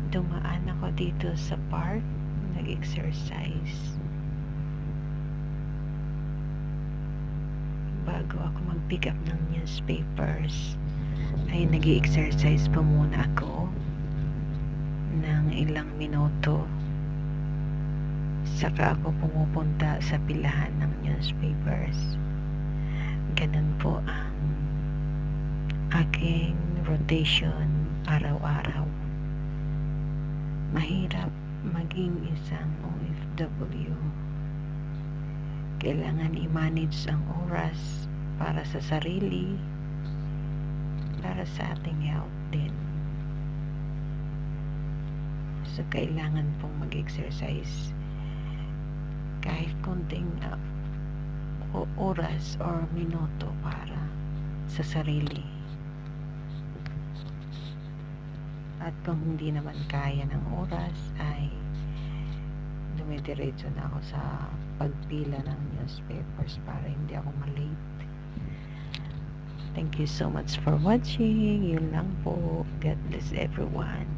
dumaan ako dito sa park, nag-exercise. Bago ako mag-pick up ng newspapers, ay nag-exercise pa muna ako ng ilang minuto. Saka ako pumupunta sa pilahan ng newspapers. Ganun po ang aking rotation araw-araw. Mahirap maging isang OFW. Kailangan i-manage ang oras para sa sarili, para sa ating health din. So, kailangan pong mag-exercise kahit konting oras or minuto para sa sarili. At kung hindi naman kaya ng oras, ay dumidiretso na ako sa pagpila ng newspapers para hindi ako malate. Thank you so much for watching. Yun lang po. God bless everyone.